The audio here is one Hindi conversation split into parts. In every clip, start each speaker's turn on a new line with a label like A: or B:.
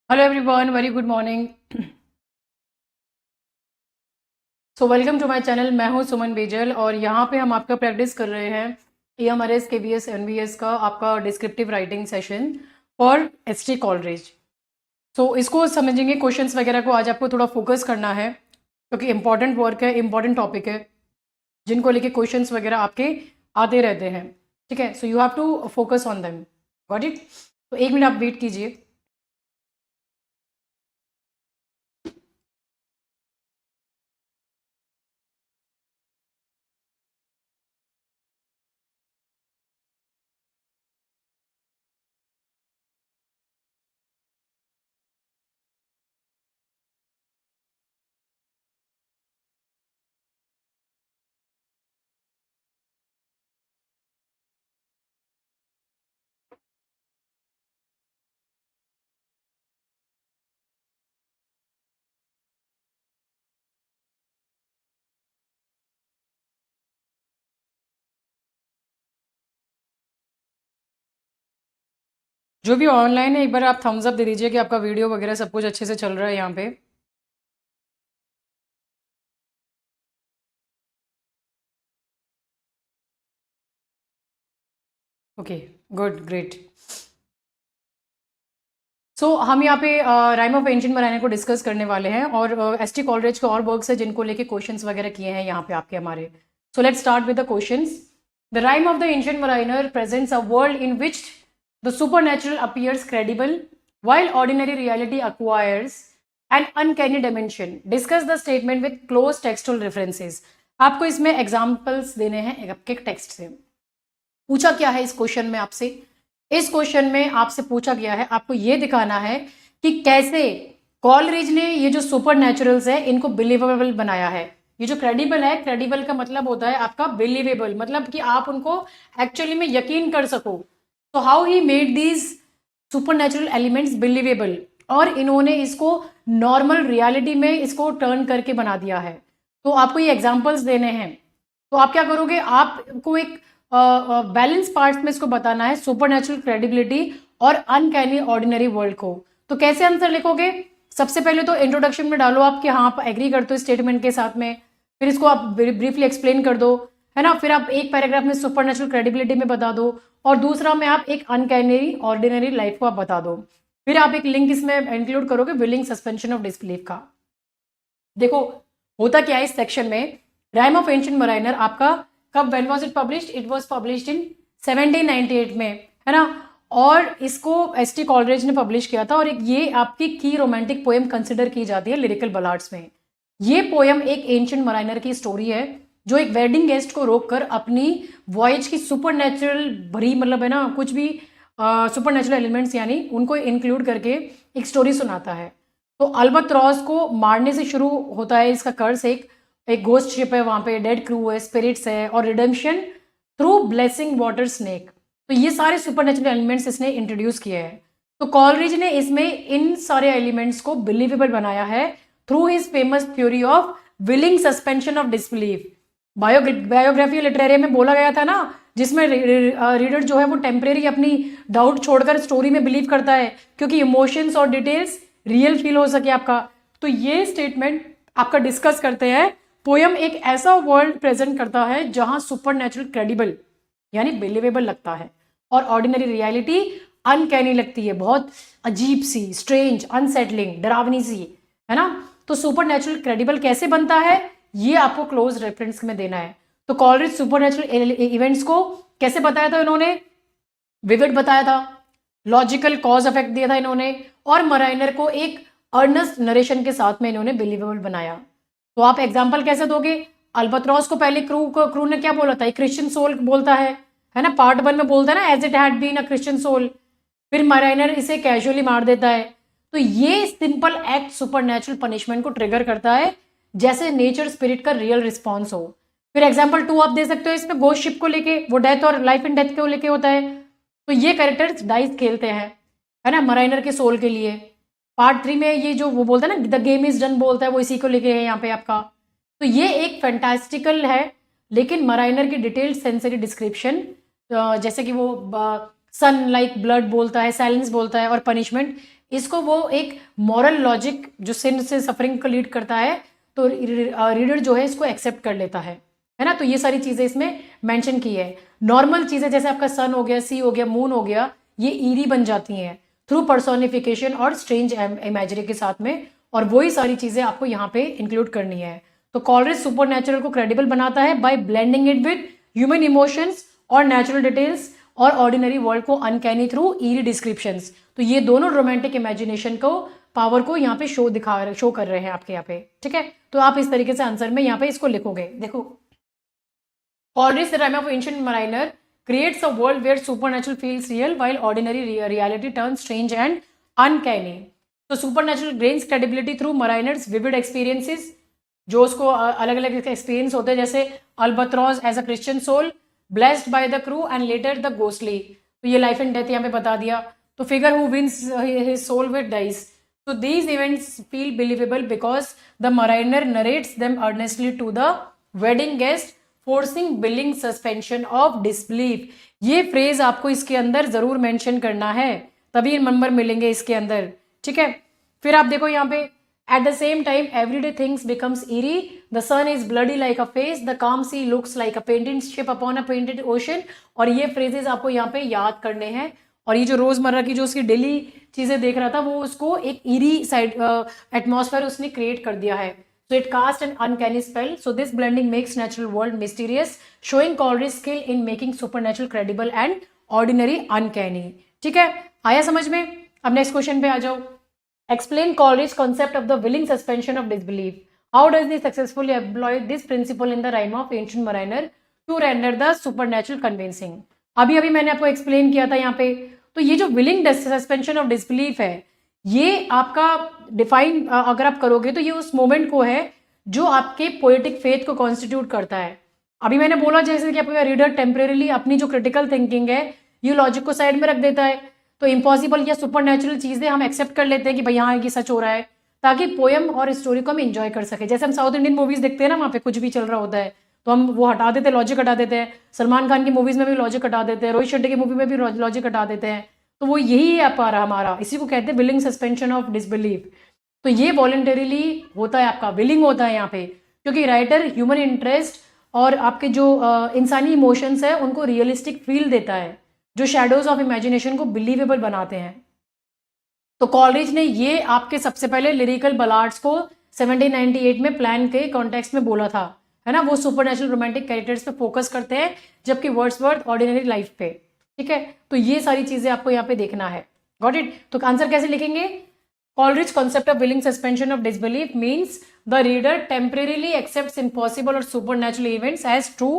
A: Hello everyone, very good morning. So welcome to my channel. मैं हूं सुमन बेजल और यहाँ पे हम आपका प्रैक्टिस कर रहे हैं EMRS KVS NVS का आपका descriptive writing session for ST Coleridge. So इसको समझेंगे, क्वेश्चंस वगैरह को आज आपको थोड़ा फोकस करना है क्योंकि इंपॉर्टेंट वर्क है, इंपॉर्टेंट टॉपिक है जिनको लेके क्वेश्चंस वगैरह आपके आते रहते हैं। ठीक है, so you have to focus on them. Got it? तो 1 मिनट आप वेट कीजिए। जो भी ऑनलाइन है एक बार आप थम्स अप दे दीजिए कि आपका वीडियो वगैरह सब कुछ अच्छे से चल रहा है यहाँ पे। Okay, good, great. सो हम यहाँ पे राइम ऑफ एंशिएंट मराइना को डिस्कस करने वाले हैं और ST कॉलरेज के और वर्क्स है जिनको लेके क्वेश्चंस वगैरह किए हैं यहाँ पे आपके हमारे। So let's start with the questions. The rime of the ancient mariner presents a world in which the supernatural appears credible while ordinary reality acquires an uncanny dimension. Discuss the statement with close textual references. आपको इसमें एग्जाम्पल्स देने हैं आपके टेक्स्ट से। पूछा क्या है इस क्वेश्चन में आपसे? इस क्वेश्चन में आपसे पूछा गया है, आपको ये दिखाना है कि कैसे कॉलरिज ने ये जो सुपर नेचुरल्स है इनको बिलीवेबल बनाया है। ये जो क्रेडिबल है, क्रेडिबल का मतलब होता है आपका बिलीवेबल, मतलब कि आप उनको एक्चुअली में यकीन कर सको। तो how he made these super natural elements believable, और इन्होंने इसको नॉर्मल रियलिटी में इसको टर्न करके बना दिया है। तो आपको ये एग्जाम्पल्स देने हैं। तो आप क्या करोगे, आपको एक बैलेंस पार्ट्स में इसको बताना है, सुपरनैचुरल क्रेडिबिलिटी और अनकैनी ऑर्डिनरी वर्ल्ड को। तो कैसे आंसर लिखोगे? सबसे पहले तो इंट्रोडक्शन में डालो आप कि हाँ आप एग्री करते हो स्टेटमेंट के साथ में, फिर इसको आप ब्रीफली एक्सप्लेन कर दो, है ना। फिर आप एक पैराग्राफ में सुपरनैचुरल क्रेडिबिलिटी में बता दो और दूसरा में आप एक अनकैनी ऑर्डिनरी लाइफ को आप बता दो। फिर आप एक लिंक इसमें इंक्लूड करोगे विलिंग सस्पेंशन ऑफ डिसबिलीफ का। देखो होता क्या है इस सेक्शन में, राइम ऑफ एंशिएंट मराइनर आपका कब, when was it published? It was published in 1798 में, है ना। और इसको ST कॉलरेज ने पब्लिश किया था और ये आपकी की रोमांटिक पोएम कंसिडर की जाती है लिरिकल बलाड्स में। ये पोएम एक एंशिएंट मराइनर की स्टोरी है जो एक वेडिंग गेस्ट को रोककर अपनी वॉयज की सुपरनैचुरल भरी, मतलब है ना, कुछ भी सुपरनैचुरल एलिमेंट्स यानी उनको इंक्लूड करके एक स्टोरी सुनाता है। तो अल्बाट्रॉस को मारने से शुरू होता है इसका कर्स। एक घोस्ट शिप है वहां पे, डेड क्रू है, स्पिरिट्स है और redemption through blessing water snake. तो ये सारे सुपरनेचुरल एलिमेंट्स इसने इंट्रोड्यूस किए हैं। तो कॉलरिज ने इसमें इन सारे एलिमेंट्स को बिलीवेबल बनाया है through his famous theory of willing suspension of disbelief. Biography literary में बोला गया था ना, जिसमें रीडर जो है वो टेम्परेरी अपनी डाउट छोड़कर स्टोरी में बिलीव करता है क्योंकि इमोशंस और डिटेल्स रियल फील हो सके आपका। तो ये स्टेटमेंट आपका डिस्कस करते हैं। पोयम एक ऐसा वर्ल्ड प्रेजेंट करता है जहां सुपरनैचुरल क्रेडिबल यानी बिलीवेबल लगता है और ऑर्डिनरी रियलिटी अनकैनी लगती है, बहुत अजीब सी, स्ट्रेंज, अनसेटलिंग, डरावनी सी, है ना। तो सुपरनैचुरल क्रेडिबल कैसे बनता है ये आपको क्लोज रेफरेंस में देना है। तो कॉलरिज सुपरनैचुरल इवेंट्स को कैसे बताया था इन्होंने? विविड बताया था, लॉजिकल कॉज इफेक्ट दिया था इन्होंने, और मराइनर को एक अर्नेस्ट नरेशन के साथ में इन्होंने बिलीवेबल बनाया। तो आप एग्जांपल कैसे दोगे? अल्बाट्रॉस को पहले क्रू ने क्या बोला था? एक क्रिश्चियन सोल बोलता है ना, पार्ट 1 में बोलता है ना, as it had been a Christian soul. फिर मराइनर इसे कैजुअली मार देता है। तो ये सिंपल एक्ट सुपरनैचुरल पनिशमेंट को ट्रिगर करता है, जैसे नेचर स्पिरिट का रियल रिस्पॉन्स हो। फिर एग्जाम्पल 2 आप दे सकते हो इसमें, घोस्ट शिप को लेके, वो डेथ और लाइफ एंड डेथ को लेके होता है। तो ये कैरेक्टर्स डाइस खेलते हैं, है ना, मराइनर के सोल के लिए। पार्ट 3 में ये जो वो बोलता है ना, द गेम इज डन बोलता है, वो इसी को लेके है यहाँ पे आपका। तो ये एक फैंटास्टिकल है लेकिन मराइनर की डिटेल्ड सेंसरी डिस्क्रिप्शन, जैसे कि वो सन लाइक ब्लड बोलता है, साइलेंस बोलता है और पनिशमेंट, इसको वो एक मॉरल लॉजिक जो सिन से सफरिंग को लीड करता है, तो रीडर जो है इसको एक्सेप्ट कर लेता है ना। तो ये सारी चीजें इसमें मेंशन की है। नॉर्मल चीजें जैसे आपका सन हो गया, सी हो गया, मून हो गया, ये ईरी बन जाती हैं थ्रू पर्सोनिफिकेशन और स्ट्रेंज इमेजरी के साथ में, और वही सारी चीजें आपको यहाँ पे इंक्लूड करनी है। तो कॉलरिज सुपरनैचुरल को क्रेडिबल बनाता है by blending it with human emotions और नेचुरल डिटेल्स, और ऑर्डिनरी वर्ल्ड को अनकैनी थ्रू ईरी डिस्क्रिप्शंस। तो ये दोनों रोमांटिक इमेजिनेशन को पावर को यहाँ पे शो कर रहे हैं आपके यहाँ पे, ठीक है। तो आप इस तरीके से आंसर में यहाँ पे इसको लिखोगे। देखो, Coleridge, the rhyme of ancient mariner, creates a world where supernatural feels real while ordinary reality turns strange and uncanny. So supernatural gains credibility through mariners' vivid experiences, जो उसको अलग अलग एक्सपीरियंस होते हैं, जैसे albatross as a Christian soul, blessed by the crew and later the ghostly. तो ये लाइफ एंड डेथ यहाँ पे बता दिया। तो figure who wins his soul with dice. So these events feel believable because the mariner narrates them earnestly to the wedding guest, forcing billing suspension of disbelief. ये फ्रेज आपको इसके अंदर जरूर मेंशन करना है, तभी नंबर मिलेंगे इसके अंदर, ठीक है। फिर आप देखो यहाँ पे, at the same time everyday things becomes eerie, the sun is bloody like a face, the calm sea looks like a painted ship upon a painted ocean। और ये फ्रेजेस आपको यहाँ पे याद करने हैं। और ये जो रोजमर्रा की जो उसकी डेली चीजें देख रहा था, वो उसको एक ईरी साइड एटमॉस्फेयर उसने क्रिएट कर दिया है। So it cast an uncanny spell. So this blending makes natural world mysterious, showing Coleridge skill in making supernatural credible and ordinary uncanny. ठीक है, आया समझ में? अब नेक्स्ट क्वेश्चन पे आ जाओ। Explain Coleridge concept of the willing suspension of disbelief. How does the successfully employ this principle in the rime of ancient mariner to render the supernatural convincing. अभी मैंने आपको एक्सप्लेन किया था यहाँ पे। तो ये जो विलिंग सस्पेंशन ऑफ डिसबिलीफ है, ये आपका डिफाइन अगर आप करोगे तो ये उस मोमेंट को है जो आपके पोएटिक फेथ को कॉन्स्टिट्यूट करता है। अभी मैंने बोला जैसे कि आपका रीडर टेम्परेरीली अपनी जो क्रिटिकल थिंकिंग है ये लॉजिक को साइड में रख देता है, तो इम्पॉसिबल या सुपर नेचुरल चीजें हम एक्सेप्ट कर लेते हैं कि भाई हाँ ये सच हो रहा है, ताकि पोएम और स्टोरी को हम इंजॉय कर सके। जैसे हम साउथ इंडियन मूवीज देखते हैं ना, वहाँ पे कुछ भी चल रहा होता है तो हम वो हटा देते हैं, लॉजिक हटा देते हैं। सलमान खान की मूवीज में भी लॉजिक हटा देते हैं, रोहित शेट्टी की मूवी में भी लॉजिक हटा देते हैं। तो वो यही है आपका हमारा, इसी को कहते हैं विलिंग सस्पेंशन ऑफ डिसबिलीफ। तो ये वॉलंटरीली होता है, आपका विलिंग होता है यहाँ पे, क्योंकि राइटर ह्यूमन इंटरेस्ट और आपके जो इंसानी इमोशंस है उनको रियलिस्टिक फील देता है, जो शैडोज ऑफ इमेजिनेशन को बिलीवेबल बनाते हैं। तो कॉलरिज ने ये आपके सबसे पहले लिरिकल बलार्ड्स को 1798 में प्लान के कॉन्टेक्स्ट में बोला था, है ना। वो सुपरनेचुरल रोमांटिक कैरेक्टर्स पे फोकस करते हैं, जबकि वर्ड्सवर्थ ऑर्डिनरी लाइफ पे, ठीक है। तो ये सारी चीजें आपको यहाँ पे देखना है। Got it? तो आंसर कैसे लिखेंगे? Coleridge concept of willing suspension of disbelief means the reader temporarily accepts impossible और supernatural events as true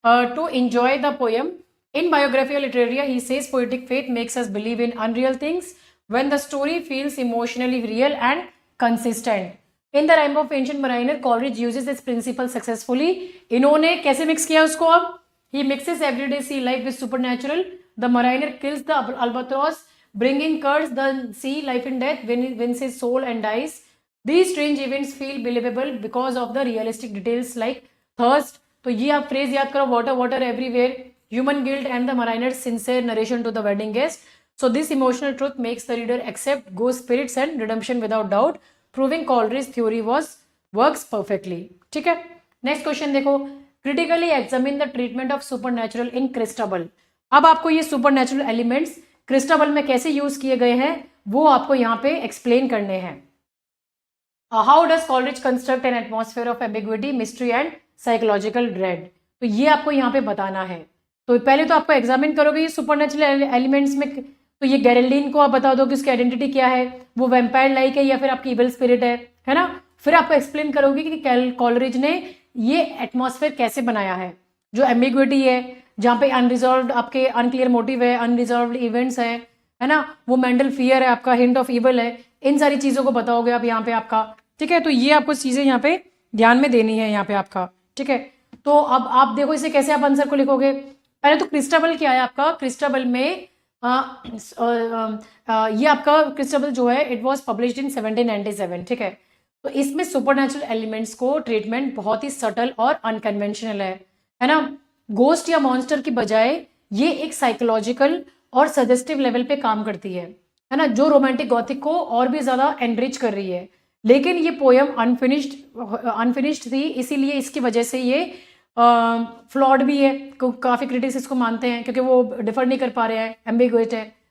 A: to enjoy the poem. In biography or literature, he says poetic faith makes us believe in unreal things when the story feels emotionally real and consistent. In the rhyme of ancient mariner, Coleridge uses this principle successfully. इन्होंने कैसे मिक्स किया उसको? अब he mixes everyday sea life with supernatural. The mariner kills the albatross, bringing curse the sea life and death, wins his soul and dies. These strange events feel believable because of the realistic details like thirst. तो ये आप फ्रेज याद करो, water water everywhere, human guilt and the mariner's sincere narration to the wedding guest. So this emotional truth makes the reader accept ghost spirits and redemption without doubt, proving Coleridge's theory works perfectly. ठीक है, नेक्स्ट क्वेश्चन देखो। Critically examine the treatment of supernatural इन क्रिस्टबल। अब आपको ये सुपरनेचुरल एलिमेंट्स क्रिस्टबल में कैसे यूज किए गए हैं वो आपको यहाँ पे एक्सप्लेन करने हैं। How does Coleridge construct N atmosphere of ambiguity, mystery and psychological dread. तो ये आपको यहाँ पे बताना है। तो पहले तो आपको एग्जामिन करोगे ये सुपरनेचुरल एलिमेंट्स में, तो ये गैरेल्डीन को आप बता दो कि उसकी आइडेंटिटी क्या है, वो वैम्पायर लाइक है या फिर आपकी इविल स्पिरिट है ना। फिर आपको एक्सप्लेन करोगे कि कॉलरिज ने ये एटमॉस्फेयर कैसे बनाया है, जो एम्बिग्विटी है, जहाँ पे अनरिजॉल्व आपके अनक्लियर मोटिव है, अनरिजॉल्व इवेंट्स है ना, वो मेंटल फियर है आपका, हिंट ऑफ इवल है, इन सारी चीज़ों को बताओगे आप यहाँ पे आपका, ठीक है। तो ये आपको चीज़ें यहाँ पे ध्यान में देनी है यहाँ पे आपका, ठीक है। तो अब आप देखो इसे कैसे आप आंसर को लिखोगे। पहले तो क्रिस्टबल क्या है आपका? क्रिस्टबल में ये आपका क्रिस्टबल जो है इट वाज पब्लिश्ड इन 1797, ठीक है। तो इसमें सुपरनेचुरल एलिमेंट्स को ट्रीटमेंट बहुत ही सटल और अनकन्वेंशनल है ना। गोस्ट या मॉन्स्टर की बजाय ये एक साइकोलॉजिकल और सजेस्टिव लेवल पे काम करती है। है ना, जो रोमांटिक गॉथिक को और भी ज़्यादा एनरिच कर रही है। लेकिन ये पोयम अनफिनिश्ड थी, इसीलिए इसकी वजह से ये फ्लॉड भी है, काफ़ी क्रिटिक्स इसको मानते हैं क्योंकि वो डिफर नहीं कर पा रहे हैं,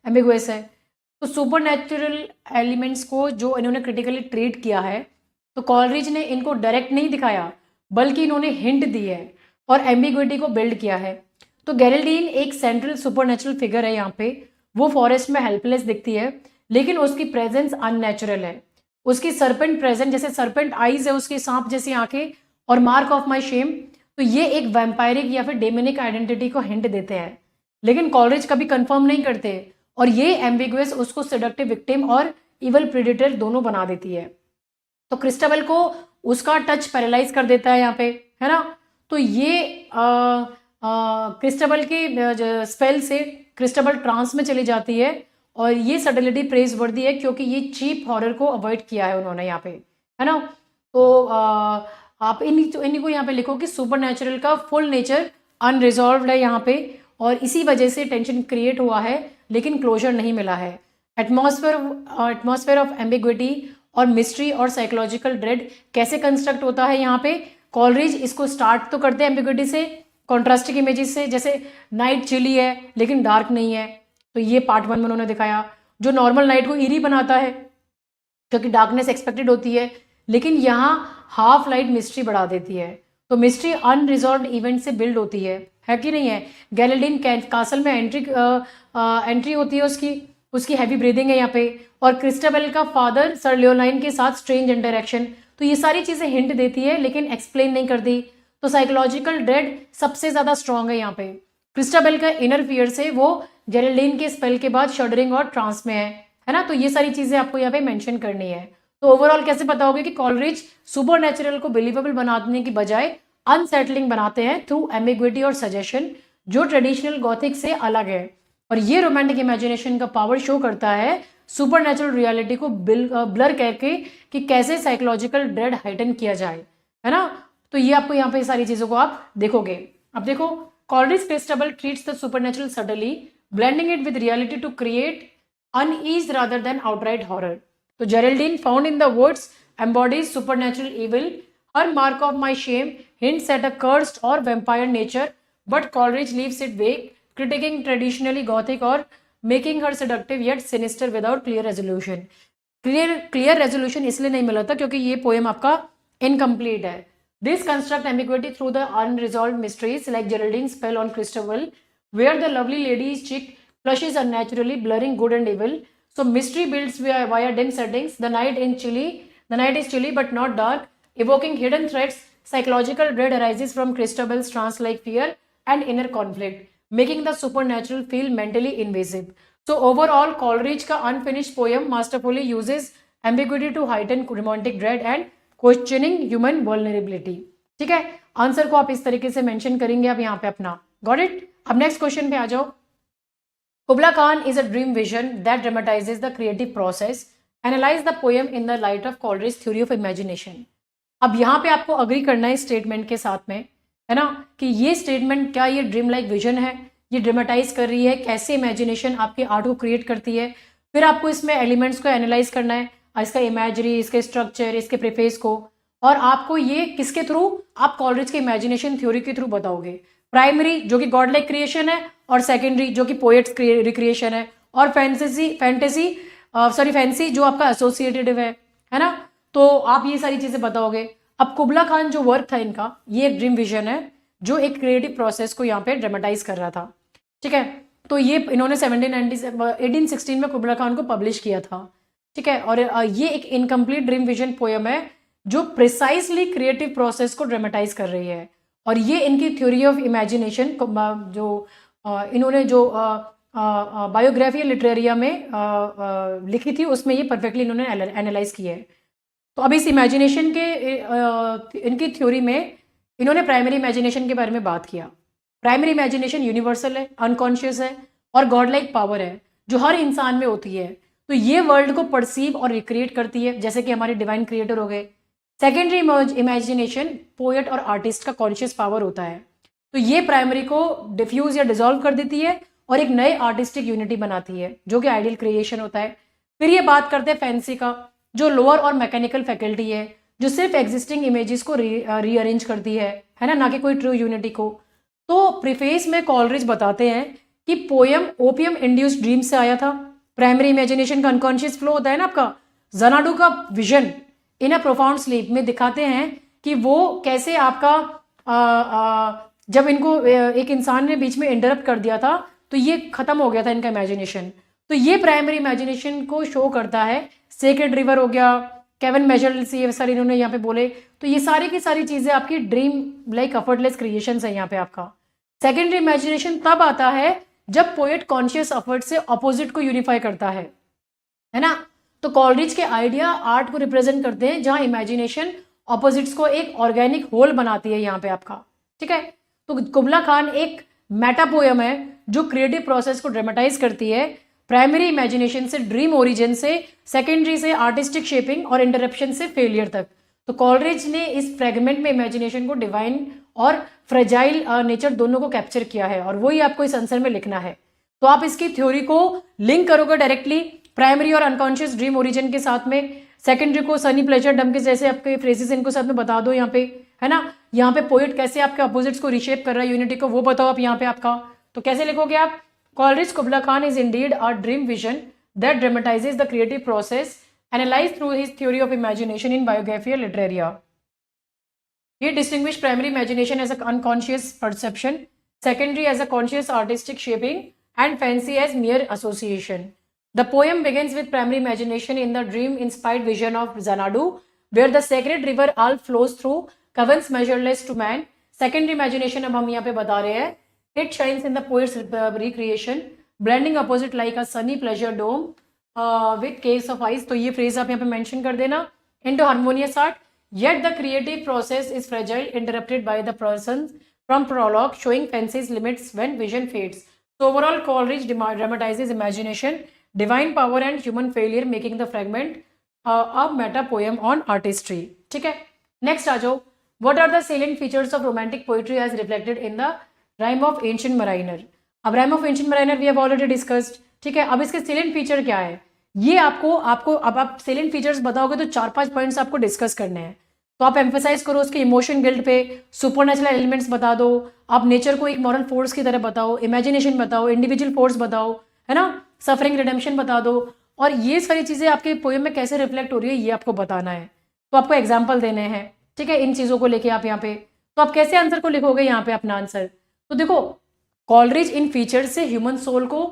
A: एम्बिगुअस है। तो सुपर नेचुरल एलिमेंट्स को जो इन्होंने क्रिटिकली ट्रीट किया है, तो कॉलरिज ने इनको डायरेक्ट नहीं दिखाया बल्कि इन्होंने हिंट दी है और एम्बिग्विटी को बिल्ड किया है। तो गेरेल्डीन एक सेंट्रल सुपरनेचुरल फिगर है यहाँ पे, वो फॉरेस्ट में हेल्पलेस दिखती है लेकिन उसकी प्रेजेंस अननेचुरल है। उसकी सरपेंट प्रेजेंट, जैसे सरपेंट आईज है उसकी, सांप जैसी आंखें और मार्क ऑफ माई शेम, तो ये एक वैम्पायरिक या फिर डेमोनिक आइडेंटिटी को हिंट देते हैं, लेकिन कॉलरिज कभी कंफर्म नहीं करते और ये एम्बिगुअस उसको सेडक्टिव विक्टिम और इवल प्रेडेटर दोनों बना देती है। तो क्रिस्टबल को उसका टच पैरालाइज कर देता है यहाँ पे, है ना। तो ये क्रिस्टबल के स्पेल से क्रिस्टबल ट्रांस में चली जाती है और ये सडलिटी प्रेज वर्दी है क्योंकि ये चीप हॉरर को अवॉइड किया है उन्होंने यहाँ पे, है ना। तो आप इन्हीं को यहाँ पे लिखो कि सुपर नेचुरल का फुल नेचर अनरिजॉल्व्ड है यहाँ पे और इसी वजह से टेंशन क्रिएट हुआ है लेकिन क्लोजर नहीं मिला है। एटमॉस्फेयर ऑफ एम्बिग्विटी और मिस्ट्री और साइकोलॉजिकल ड्रेड कैसे कंस्ट्रक्ट होता है यहाँ पे, कॉलरिज इसको स्टार्ट तो करते हैं एम्बिग्विटी से, कॉन्ट्रास्टिक इमेजेस से, जैसे नाइट चिली है लेकिन डार्क नहीं है, तो ये पार्ट 1 में उन्होंने दिखाया। जो नॉर्मल नाइट को ईरी बनाता है क्योंकि डार्कनेस एक्सपेक्टेड होती है, लेकिन यहाँ हाफ लाइट मिस्ट्री बढ़ा देती है। तो मिस्ट्री अनरिजॉल्व्ड इवेंट से बिल्ड होती है कि नहीं है। गैलेडिन कासल में एंट्री होती है उसकी हैवी ब्रीदिंग है यहाँ पे, और क्रिस्टबल का फादर सर लियोलाइन के साथ स्ट्रेंज इंटरेक्शन, तो ये सारी चीज़ें हिंट देती है लेकिन एक्सप्लेन नहीं करती। तो साइकोलॉजिकल ड्रेड सबसे ज़्यादा स्ट्रॉन्ग है यहाँ पे। क्रिस्टबल का इनर फियर से वो जेरेल्डीन के स्पेल के बाद शडरिंग और ट्रांस में है ना। तो ये सारी चीज़ें आपको यहाँ पे मेंशन करनी है। तो ओवरऑल कैसे पता होगा कि कॉलरिज सुपर नेचुरल को बिलीवेबल बनाने की बजाय अनसेटलिंग बनाते हैं थ्रू एम्बिग्विटी और सजेशन, जो ट्रेडिशनल गॉथिक से अलग है। और ये रोमांटिक इमेजिनेशन का पावर शो करता है सुपर नेचुरल रियलिटी को ब्लर करके कि कैसे साइकोलॉजिकल ड्रेड हाइटन किया जाए, है ना। तो ये आपको यहाँ पे सारी चीज़ों को आप देखोगे। अब देखो, Coleridge Christabel treats the supernatural subtly, blending it with reality to create unease rather than outright horror. So Geraldine, found in the woods, embodies supernatural evil. Her mark of my shame hints at a cursed or vampire nature, but Coleridge leaves it vague, critiquing traditionally gothic or making her seductive yet sinister without clear resolution. Clear resolution इसलिए नहीं मिला था क्योंकि ये पोएम आपका incomplete है. This construct ambiguity through the unresolved mysteries like Geraldine's spell on Christabel, where the lovely lady's cheek flushes unnaturally, blurring good and evil. So mystery builds via dim settings. The night is chilly but not dark, evoking hidden threats. Psychological dread arises from Christabel's trance-like fear and inner conflict, making the supernatural feel mentally invasive. So overall, Coleridge का unfinished poem masterfully uses ambiguity to heighten romantic dread and questioning human vulnerability. ठीक है, आंसर को आप इस तरीके से मेंशन करेंगे आप यहाँ पे अपना। Got it. अब नेक्स्ट क्वेश्चन पे आ जाओ। Kubla Khan is a dream vision that dramatizes the creative process. Analyze the poem in the light of Coleridge's theory of imagination. अब यहाँ पे आपको अग्री करना है स्टेटमेंट के साथ में, है ना, कि ये स्टेटमेंट क्या ये ड्रीम लाइक विजन है, ये ड्रामेटाइज कर रही है कैसे इमेजिनेशन आपके आर्ट को क्रिएट करती है। फिर आपको इसमें एलिमेंट्स को एनालाइज करना है, इसका इमेजरी, इसके स्ट्रक्चर, इसके प्रीफेस को, और आपको ये किसके थ्रू, आप कॉलरिज के इमेजिनेशन थ्योरी के थ्रू बताओगे। प्राइमरी जो कि गॉड लाइक क्रिएशन है, और सेकेंडरी जो कि पोएट्स रिक्रिएशन है, और फैंसी जो आपका एसोसिएटेड है ना। तो आप ये सारी चीजें बताओगे। अब कुबला खान जो वर्क था इनका, ये एक ड्रीम विजन है जो एक क्रिएटिव प्रोसेस को यहाँ पे ड्रामेटाइज कर रहा था। ठीक है, तो ये इन्होंने 1816 में कुबला खान को पब्लिश किया था। ठीक है, और ये एक इनकम्प्लीट ड्रीम विजन पोएम है जो प्रिसाइसली क्रिएटिव प्रोसेस को ड्रामेटाइज कर रही है। और ये इनकी थ्योरी ऑफ इमेजिनेशन जो इन्होंने जो बायोग्राफी लिटरेरिया में लिखी थी, उसमें ये परफेक्टली इन्होंने एनालाइज किया है। तो अब इस इमेजिनेशन के इनकी थ्योरी में इन्होंने प्राइमरी इमेजिनेशन के बारे में बात किया। प्राइमरी इमेजिनेशन यूनिवर्सल है, अनकॉन्शियस है और गॉड लाइक पावर है जो हर इंसान में होती है। तो ये वर्ल्ड को परसीव और रिक्रिएट करती है, जैसे कि हमारे डिवाइन क्रिएटर हो गए। सेकेंडरी इमेजिनेशन पोएट और आर्टिस्ट का कॉन्शियस पावर होता है। तो ये प्राइमरी को डिफ्यूज या डिसॉल्व कर देती है और एक नए आर्टिस्टिक यूनिटी बनाती है जो कि आइडियल क्रिएशन होता है। फिर ये बात करते हैं फैंसी का, जो लोअर और मैकेनिकल फैकल्टी है, जो सिर्फ एग्जिस्टिंग इमेजेस को रीअरेंज करती है ना कि कोई ट्रू यूनिटी को। तो प्रीफेस में कॉलरिज बताते हैं कि पोयम ओपियम इंड्यूस्ड ड्रीम से आया था। प्राइमरी इमेजिनेशन का अनकॉन्शियस फ्लो होता है ना आपका, जनाडू का vision in a profound sleep में दिखाते हैं कि वो कैसे आपका जब इनको एक इंसान ने बीच में इंटरप्ट कर दिया था तो ये खत्म हो गया था इनका इमेजिनेशन। तो ये प्राइमरी इमेजिनेशन को शो करता है। सेक्रेड रिवर हो गया, केविन मेजरल्स, ये सर इन्होंने यहाँ पे बोले। तो ये सारी की सारी चीजें आपकी ड्रीम लाइक एफर्टलेस क्रिएशंस है यहाँ पे आपका। सेकेंडरी इमेजिनेशन तब आता है जब पोएट कॉन्शियस एफर्ट से ऑपोजिट को यूनिफाई करता है ना। तो कॉलरिज के आइडिया आर्ट को रिप्रेजेंट करते हैं जहां इमेजिनेशन ऑपोजिट्स को एक ऑर्गेनिक होल बनाती है यहाँ पे आपका, ठीक है। तो कुबला खान एक मेटा पोयम है जो क्रिएटिव प्रोसेस को ड्रामेटाइज करती है, प्राइमरी इमेजिनेशन से ड्रीम ओरिजिन से, सेकेंडरी से आर्टिस्टिक शेपिंग और इंटरप्शन से फेलियर तक। तो कॉलरिज ने इस फ्रेगमेंट में इमेजिनेशन को डिवाइन और फ्रेजाइल नेचर दोनों को कैप्चर किया है और वही आपको इस आंसर में लिखना है। तो आप इसकी थ्योरी को लिंक करोगे डायरेक्टली प्राइमरी और अनकॉन्शियस ड्रीम ओरिजिन के साथ में, सेकेंडरी को सनी प्लेजर डम के जैसे आपके फ्रेजेस इनको साथ में बता दो यहाँ पे, है ना। यहाँ पे पोएट कैसे आपके अपोजिट्स को रिशेप कर रहा है यूनिटी को, वो बताओ आप यहाँ पे आपका। तो कैसे लिखोगे आप, Coleridge Kubla Khan is indeed a dream vision that dramatizes the creative process analyse through his theory of imagination in Biographia Literaria. He distinguished primary imagination as an unconscious perception, secondary as a conscious artistic shaping, and fancy as mere association. The poem begins with primary imagination in the dream-inspired vision of Xanadu, where the sacred river Alp flows through caverns measureless to man. Secondary imagination अब हम यहाँ पे बता रहे हैं, it shines in the poet's recreation, blending opposite like a sunny pleasure dome with caves of ice. तो ये phrase आप यहाँ पे mention कर देना. Into harmonious art. Yet the creative process is fragile, interrupted by the persons from prologue, showing fancy's limits when vision fades. So overall, Coleridge dramatizes imagination, divine power and human failure, making the fragment a meta poem on artistry. ठीक है, next आ जाओ. What are the salient features of romantic poetry as reflected in the Rime of Ancient Mariner? अब Rime of Ancient Mariner we have already discussed. ठीक है, अब इसके salient feature क्या है ये आपको अब आप सेलेंट फीचर्स बताओगे तो 4-5 पॉइंट्स आपको डिस्कस करने हैं। तो आप एम्फेसाइज करो उसके इमोशन गिल्ट पे, सुपरनेचुरल एलिमेंट्स बता दो, आप नेचर को एक मॉरल फोर्स की तरह बताओ, इमेजिनेशन बताओ, इंडिविजुअल फोर्स बताओ, है ना, सफरिंग रिडेम्पशन बता दो। और ये सारी चीज़ें आपके पोएम में कैसे रिफ्लेक्ट हो रही है ये आपको बताना है। तो आपको एग्जाम्पल देने हैं, ठीक है, इन चीज़ों को लेके आप यहाँ पे। तो आप कैसे आंसर को लिखोगे यहाँ पे अपना आंसर? तो देखो, कॉलरिज इन फीचर्स से ह्यूमन सोल को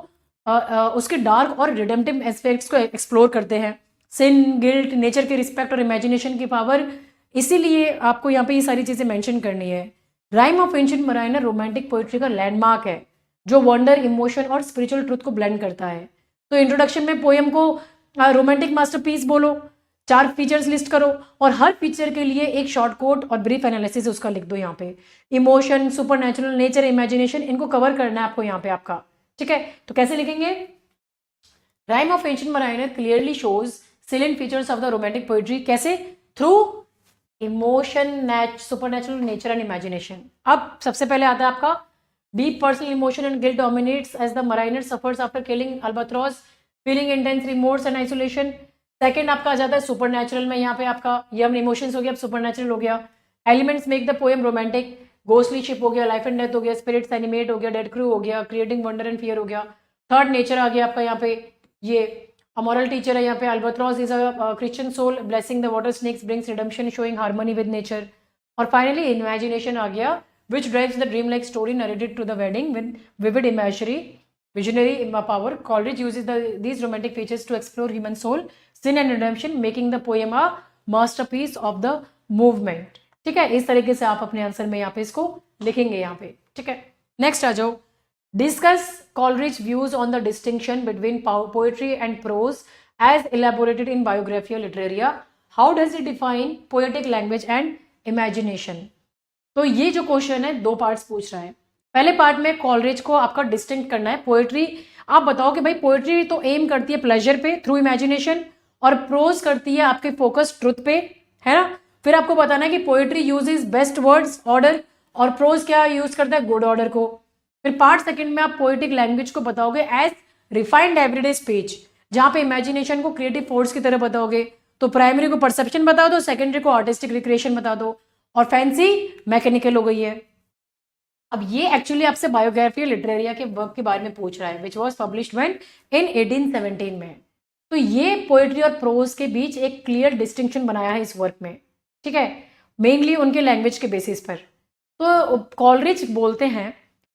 A: उसके डार्क और रिडेम्पटिव एस्पेक्ट्स को एक्सप्लोर करते हैं, सिन, गिल्ट, नेचर के रिस्पेक्ट और इमेजिनेशन की पावर। इसीलिए आपको यहाँ पे ये सारी चीज़ें मेंशन करनी है। Rhyme of ancient mariner romantic poetry का लैंडमार्क है जो वंडर, इमोशन और स्पिरिचुअल ट्रुथ को ब्लेंड करता है। तो इंट्रोडक्शन में पोएम को रोमांटिक मास्टरपीस बोलो, 4 फीचर्स लिस्ट करो और हर फीचर के लिए एक शॉर्ट कोट और ब्रीफ एनालिसिस उसका लिख दो। यहाँ पे इमोशन, सुपरनैचुरल, नेचर, इमेजिनेशन, इनको कवर करना है आपको यहाँ पे आपका, ठीक है। तो कैसे लिखेंगे? Rime of ancient Mariner clearly shows salient features of the romantic poetry. कैसे? Through emotion, supernatural, nature and imagination. अब सबसे पहले आता है आपका deep personal emotion and guilt dominates as the mariner suffers after killing albatross, feeling intense remorse and isolation. Second आपका आ जाता है सुपरनैचुरल में, यहाँ पे आपका ये हमने इमोशंस हो गया, अब सुपरनैचुरल हो गया। Elements make the poem romantic, ghostly ship हो गया, लाइफ एंड डेथ हो गया, स्पिरिट्स एनिमेट हो गया, डेड क्रू हो गया, क्रिएटिंग वंडर एंड फियर हो गया। थर्ड नेचर आ गया आपका यहाँ पे, ये अमोरल टीचर है यहाँ पे, albatross is a Christian soul, blessing the water snakes brings redemption, showing harmony with nature. और फाइनली इमेजिनेशन आ गया, which drives the dreamlike story narrated to the wedding with vivid imagery, visionary power. Coleridge uses these romantic features to explore human soul, sin and redemption, making the poem a masterpiece of the movement. ठीक है, इस तरीके से आप अपने आंसर में यहाँ पे इसको लिखेंगे यहाँ पे, ठीक है। नेक्स्ट आ जाओ, discuss Coleridge views on the distinction between poetry and prose as elaborated in Biographia Literaria. How does he define poetic language and imagination? तो ये जो क्वेश्चन है 2 पार्ट्स पूछ रहा है। पहले पार्ट में कॉलरिज को आपका डिस्टिंक्ट करना है। पोएट्री आप बताओ कि भाई पोएट्री तो एम करती है प्लेजर पे थ्रू इमेजिनेशन, और प्रोज करती है आपके फोकस ट्रुथ पे, है ना। फिर आपको बताना है कि poetry uses best words order और प्रोज क्या यूज करता है, गुड ऑर्डर को। फिर पार्ट सेकंड में आप पोएटिक लैंग्वेज को बताओगे एज रिफाइंड एवरीडे स्पीच, जहाँ पे इमेजिनेशन को क्रिएटिव फोर्स की तरह बताओगे, तो प्राइमरी को परसेप्शन बता दो, सेकेंडरी को आर्टिस्टिक रिक्रिएशन बता दो, और फैंसी मैकेनिकल हो गई है। अब ये एक्चुअली आपसे बायोग्राफी लिटरेरिया के वर्क के बारे में पूछ रहा है, which was published when in 1817 में। तो ये पोएट्री और प्रोज के बीच एक क्लियर डिस्टिंक्शन बनाया है इस वर्क में, ठीक है, मेनली उनके लैंग्वेज के बेसिस पर। तो कॉलरिज बोलते हैं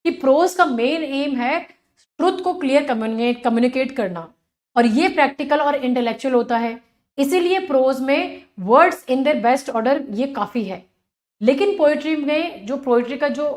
A: कि प्रोज का मेन एम है ट्रुथ को क्लियर कम्युनिकेट करना, और ये प्रैक्टिकल और इंटेलेक्चुअल होता है, इसीलिए प्रोज में words in their best order ये काफ़ी है। लेकिन पोइट्री में जो पोइट्री का जो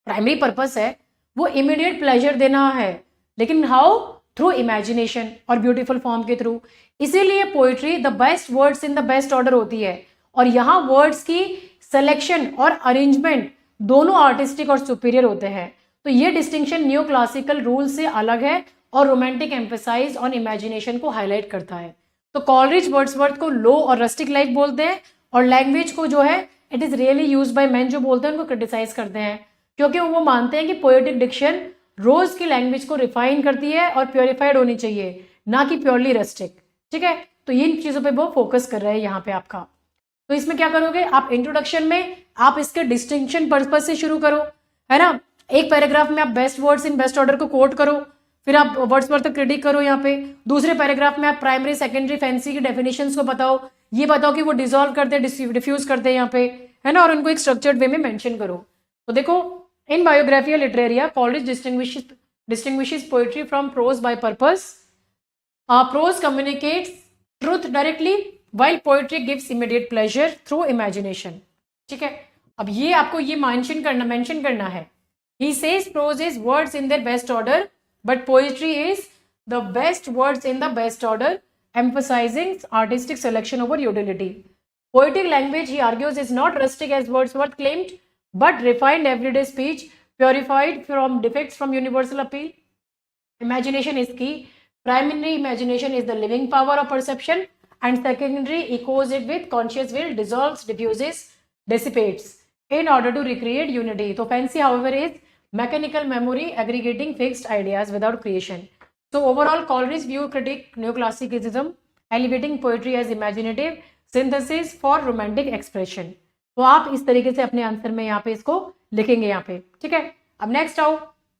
A: प्राइमरी पर्पस है वो इमीडिएट प्लेजर देना है, लेकिन हाउ, थ्रू इमेजिनेशन और ब्यूटीफुल फॉर्म के थ्रू। इसीलिए poetry the best words in the best order होती है, और यहाँ वर्ड्स की सिलेक्शन और अरेंजमेंट दोनों आर्टिस्टिक और सुपीरियर होते हैं। तो ये डिस्टिंक्शन न्यू क्लासिकल रूल से अलग है और रोमांटिक एम्फेसाइज ऑन इमेजिनेशन को हाईलाइट करता है। तो कॉलरिज वर्ड्सवर्थ को लो और रस्टिक लाइफ बोलते हैं, और लैंग्वेज को जो है it is really use by man जो बोलते हैं उनको क्रिटिसाइज करते हैं, क्योंकि वो मानते हैं कि पोएटिक डिक्शन रोज की लैंग्वेज को रिफाइन करती है और प्योरीफाइड होनी चाहिए, ना कि प्योरली रस्टिक, ठीक है। तो इन चीज़ों पे वो फोकस कर रहे हैं यहाँ पे आपका। तो इसमें क्या करोगे आप, इंट्रोडक्शन में आप इसके डिस्टिंक्शन पर्पज से शुरू करो, है ना। एक पैराग्राफ में आप best words in best order को कोट करो, फिर आप वर्ड्सवर्थ क्रिटिक करो यहाँ पे। दूसरे पैराग्राफ में आप प्राइमरी सेकेंडरी फैंसी की डेफिनेशंस को बताओ, ये बताओ कि वो डिसॉल्व करते हैं, डिफ्यूज करते हैं यहाँ पे, है ना, और उनको एक स्ट्रक्चर्ड वे में मेंशन करो। तो देखो, in Biographia Literaria Coleridge distinguishes poetry from prose by purpose. Prose communicates truth directly while poetry gives immediate pleasure through imagination. ठीक है, अब ये आपको ये मेंशन करना है। He says prose is words in their best order, but poetry is the best words in the best order, emphasizing artistic selection over utility. Poetic language, he argues, is not rustic as Wordsworth claimed, but refined everyday speech, purified from defects from universal appeal. Imagination is key. Primary imagination is the living power of perception, and secondary echoes it with conscious will, dissolves, diffuses, dissipates in order to recreate unity. So fancy, however, is mechanical memory aggregating fixed ideas without creation. So overall, Coleridge view critique neoclassicism, elevating poetry as imaginative synthesis for romantic expression. तो आप इस तरीके से अपने आंसर में यहाँ पे इसको लिखेंगे यहाँ पे, ठीक है। अब नेक्स्ट आओ,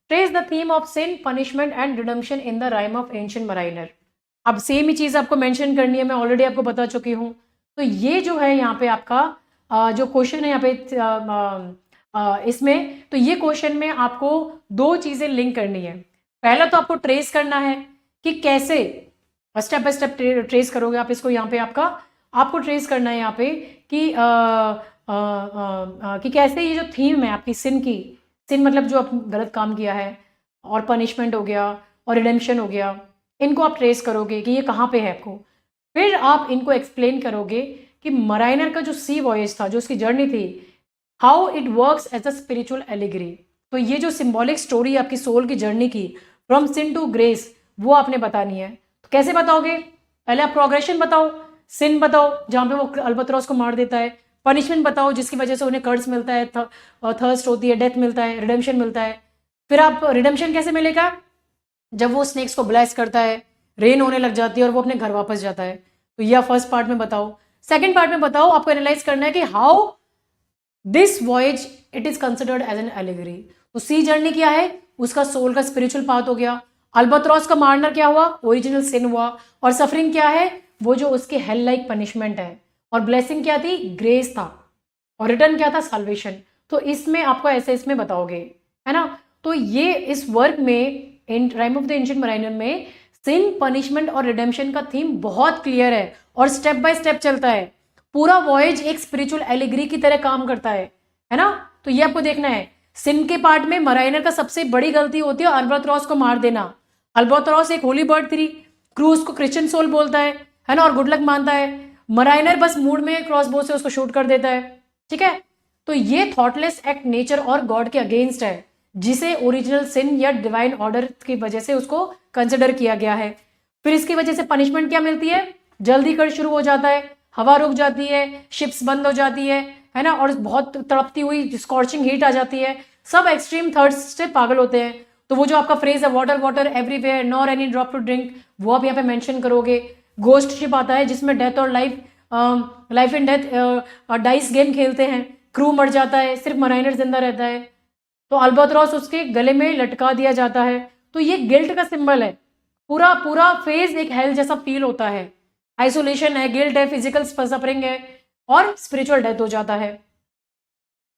A: trace the theme of sin, punishment and redemption in the rime of ancient mariner. अब सेम ही चीज़ आपको मेंशन करनी है, मैं ऑलरेडी आपको बता चुकी हूँ। तो ये जो है यहाँ पे आपका जो क्वेश्चन है यहाँ पे इसमें, तो ये क्वेश्चन में आपको दो चीज़ें लिंक करनी है। पहला तो आपको ट्रेस करना है कि कैसे, स्टेप बाय स्टेप ट्रेस करोगे आप इसको। यहाँ पे आपको ट्रेस करना है यहाँ पे कि कैसे ये जो थीम है आपकी सिन की, सिन मतलब जो आप गलत काम किया है, और पनिशमेंट हो गया और रिडेम्पशन हो गया, इनको आप ट्रेस करोगे कि ये कहाँ पे है आपको। फिर आप इनको एक्सप्लेन करोगे कि मराइनर का जो सी वॉयज था, जो उसकी जर्नी थी, how it works as a spiritual allegory. तो ये जो सिंबॉलिक स्टोरी आपकी सोल की जर्नी की फ्रॉम सिन टू ग्रेस, वो आपने बतानी है। तो कैसे बताओगे, पहले आप प्रोग्रेशन बताओ, सिन बताओ जहाँ पे वो अल्बत्रोस को मार देता है, पनिशमेंट बताओ जिसकी वजह से उन्हें कर्ज मिलता है, थर्स्ट होती है, डेथ मिलता है, रिडेम्पशन मिलता है। फिर आप रिडेम्पशन कैसे मिलेगा, जब वो स्नेक्स को ब्लेस करता है, रेन होने लग जाती है और वो अपने घर वापस जाता है। तो यह फर्स्ट पार्ट में बताओ। सेकंड पार्ट में बताओ, आपको एनालाइज करना है कि how this voyage it is considered as an allegory. तो सी जर्नी क्या है, उसका सोल का स्पिरिचुअल पाथ हो गया। अल्बत्रोस का मारना क्या हुआ, ओरिजिनल सिन हुआ। और सफरिंग क्या है, वो जो उसके हेल लाइक पनिशमेंट है। और ब्लेसिंग क्या थी, ग्रेस था। और रिटर्न क्या था, साल्वेशन। तो इसमें आपको ऐसे इसमें बताओगे, है ना। तो ये इस वर्क में rhyme of the ancient mariner में सिन, पनिशमेंट और रिडेम्पशन का थीम बहुत क्लियर है और स्टेप बाय स्टेप चलता है। पूरा वॉयज एक स्पिरिचुअल एलिगरी की तरह काम करता है ना। तो ये आपको देखना है। सिन के पार्ट में मराइनर का सबसे बड़ी गलती होती है अल्बत्रोस को मार देना। अल्बत्रोस एक होली बर्ड थी, क्रूज को क्रिश्चियन सोल बोलता है ना, और गुड लक मानता है। मराइनर बस मूड में क्रॉसबो से उसको शूट कर देता है, ठीक है। तो ये थॉटलेस एक्ट नेचर और गॉड के अगेंस्ट है, जिसे ओरिजिनल सिन या डिवाइन ऑर्डर की वजह से उसको कंसिडर किया गया है। फिर इसकी वजह से पनिशमेंट क्या मिलती है, जल्दी कर्ज शुरू हो जाता है, हवा रुक जाती है, शिप्स बंद हो जाती है ना, और बहुत तड़पती हुई स्कॉर्चिंग हीट आ जाती है। सब एक्सट्रीम थर्स्ट से पागल होते हैं। तो वो जो आपका फ्रेज है water water everywhere nor any drop to drink, वो आप यहाँ पे मेंशन करोगे। गोस्ट शिप आता है जिसमें डेथ और life and death dice game खेलते हैं, क्रू मर जाता है, सिर्फ मराइनर जिंदा रहता है, तो अल्बाट्रॉस उसके गले में लटका दिया जाता है। तो ये गिल्ट का सिंबल है। पूरा पूरा फेज एक हेल जैसा फील होता है, आइसोलेशन है, गिल्ट है, फिजिकल सफरिंग है और स्पिरिचुअल डेथ हो जाता है।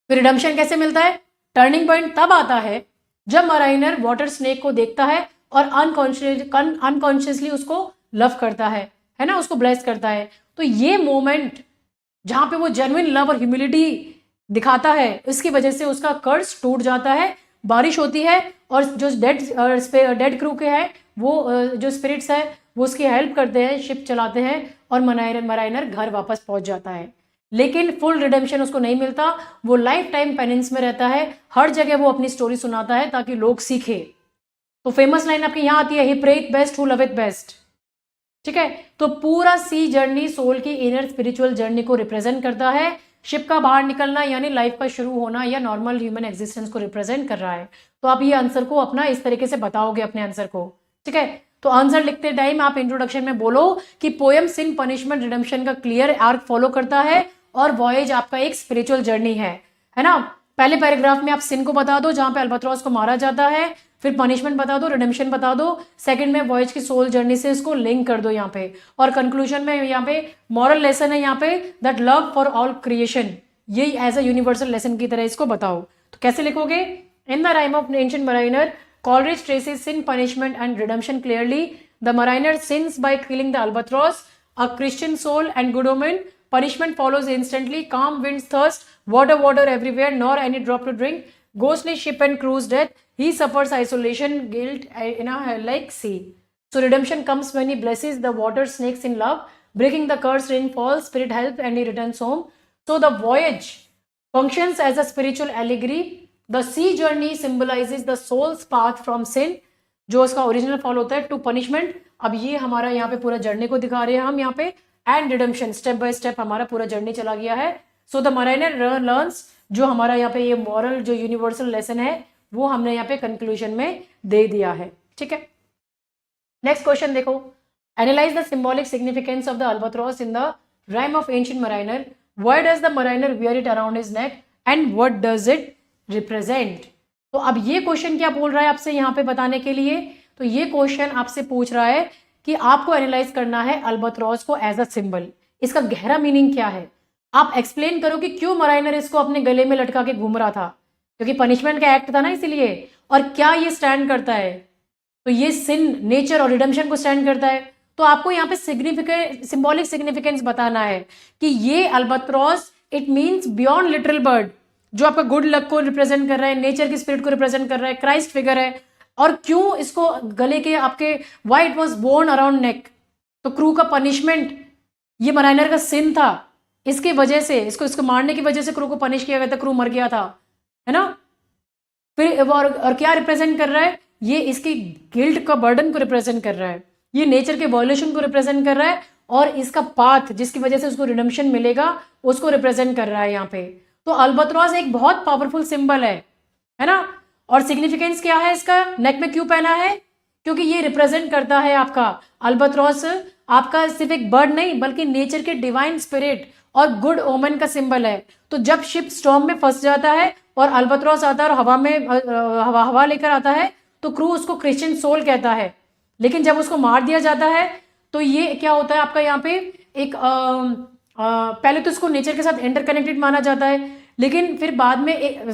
A: फिर रिडम्पशन कैसे मिलता है? टर्निंग पॉइंट तब आता है जब मराइनर वाटर स्नेक को देखता है और अनकॉन्शियसली उसको लव करता है ना, उसको ब्लेस करता है। तो ये मोमेंट जहां पे वो जेन्युइन लव और ह्यूमिलिटी दिखाता है, इसकी वजह से उसका कर्स टूट जाता है, बारिश होती है और जो डेड क्रू के हैं वो जो स्पिरिट्स है वो उसकी हेल्प करते हैं, शिप चलाते हैं और मराइनर घर वापस पहुंच जाता है। लेकिन फुल रिडेम्पशन उसको नहीं मिलता, वो लाइफ टाइम पेनेंस में रहता है, हर जगह वो अपनी स्टोरी सुनाता है ताकि लोग सीखे। तो फेमस लाइन आपकी यहां आती है, he prayeth best who loveth best. ठीक है, तो पूरा सी जर्नी सोल की इनर स्पिरिचुअल जर्नी को रिप्रेजेंट करता है। शिप का बाहर निकलना यानी लाइफ का शुरू होना या नॉर्मल ह्यूमन एग्जिस्टेंस को रिप्रेजेंट कर रहा है। तो आप ये आंसर को अपना इस तरीके से बताओगे अपने आंसर को। ठीक है, तो आंसर लिखते टाइम आप इंट्रोडक्शन में बोलो कि पोएम सिन पनिशमेंट रिडेम्पशन का क्लियर आर्क फॉलो करता है और वॉयज आपका एक स्पिरिचुअल जर्नी है ना। पहले पैराग्राफ में आप सिन को बता दो जहां पे अल्बाट्रॉस को मारा जाता है, फिर पनिशमेंट बता दो, रिडेम्पशन बता दो, सेकंड में वॉयज की सोल जर्नी से इसको लिंक कर दो यहाँ पे, और कंक्लूजन में यहाँ पे मॉरल लेसन है यहाँ पे that love for all creation, ये एज अ यूनिवर्सल लेसन की तरह इसको बताओ। तो कैसे लिखोगे? इन the rime of ancient mariner Coleridge traces sin, punishment and redemption clearly. The mariner sins by killing the albatross, a Christian soul and good omen. Punishment follows instantly. Calm winds thirst, water everywhere, nor any drop to drink. Ghostly ship and crew's death. He suffers isolation, guilt in a hell-like sea. So redemption comes when he blesses the water snakes in love, breaking the curse, rain falls, spirit helps, and he returns home. So the voyage functions as a spiritual allegory. The sea journey symbolizes the soul's path from sin, जो उसका ओरिजिनल फॉल होता है, टू पनिशमेंट। अब ये हमारा यहाँ पे पूरा जर्नी को दिखा रहे हैं हम यहाँ पे, and redemption step by step हमारा पूरा जर्नी चला गया है। सो द मराइनर लर्न्स, जो हमारा यहाँ पे ये मॉरल जो यूनिवर्सल लेसन है वो हमने यहाँ पे कंक्लूजन में दे दिया है। ठीक है, नेक्स्ट क्वेश्चन देखो, analyse the symbolic significance of the albatross in the rime of ancient mariner. Why does the mariner wear it around his neck and what does it represent? तो अब ये क्वेश्चन क्या बोल रहा है आपसे यहाँ पे बताने के लिए? तो ये क्वेश्चन आपसे पूछ रहा है कि आपको एनालाइज करना है अल्बाट्रॉस को एज अ सिंबल, इसका गहरा मीनिंग क्या है। आप एक्सप्लेन करो कि क्यों मराइनर इसको अपने गले में लटका के घूम रहा था, क्योंकि पनिशमेंट का एक्ट था ना इसलिए, और क्या ये स्टैंड करता है। तो ये सिन, नेचर और रिडेम्पशन को स्टैंड करता है। तो आपको यहाँ पे सिंबॉलिक सिग्निफिकेंस बताना है कि ये albatross it means beyond literal bird, जो आपका गुड लक को रिप्रेजेंट कर रहा है, नेचर की स्पिरिट को रिप्रेजेंट कर रहा है, क्राइस्ट फिगर है। और क्यों इसको गले के आपके why it was born around neck, तो क्रू का पनिशमेंट, ये मराइनर का सिन था, इसकी वजह से इसको मारने की वजह से क्रू को पनिश किया गया था, क्रू मर गया था, है ना। फिर और क्या रिप्रेजेंट कर रहा है? ये इसकी गिल्ट का बर्डन को रिप्रेजेंट कर रहा है, ये नेचर के वॉल्यूशन को रिप्रेजेंट कर रहा है, और इसका पाथ जिसकी वजह से उसको रिडेम्पशन मिलेगा उसको रिप्रेजेंट कर रहा है यहाँ पे। तो अल्बाट्रॉस एक बहुत पावरफुल सिंबल है ना। और सिग्निफिकेंस क्या है इसका? नेक में क्यों पहना है? क्योंकि ये रिप्रेजेंट करता है आपका अल्बाट्रॉस, आपका सिर्फ एक बर्ड नहीं बल्कि नेचर के डिवाइन स्पिरिट और गुड ओमन का सिंबल है। तो जब शिप स्टॉर्म में फंस जाता है और अल्बाट्रॉस आता है और हवा में हवा लेकर आता है, तो क्रू उसको क्रिश्चियन सोल कहता है। लेकिन जब उसको मार दिया जाता है तो ये क्या होता है आपका यहाँ पे एक पहले तो इसको नेचर के साथ इंटरकनेक्टेड माना जाता है, लेकिन फिर बाद में एक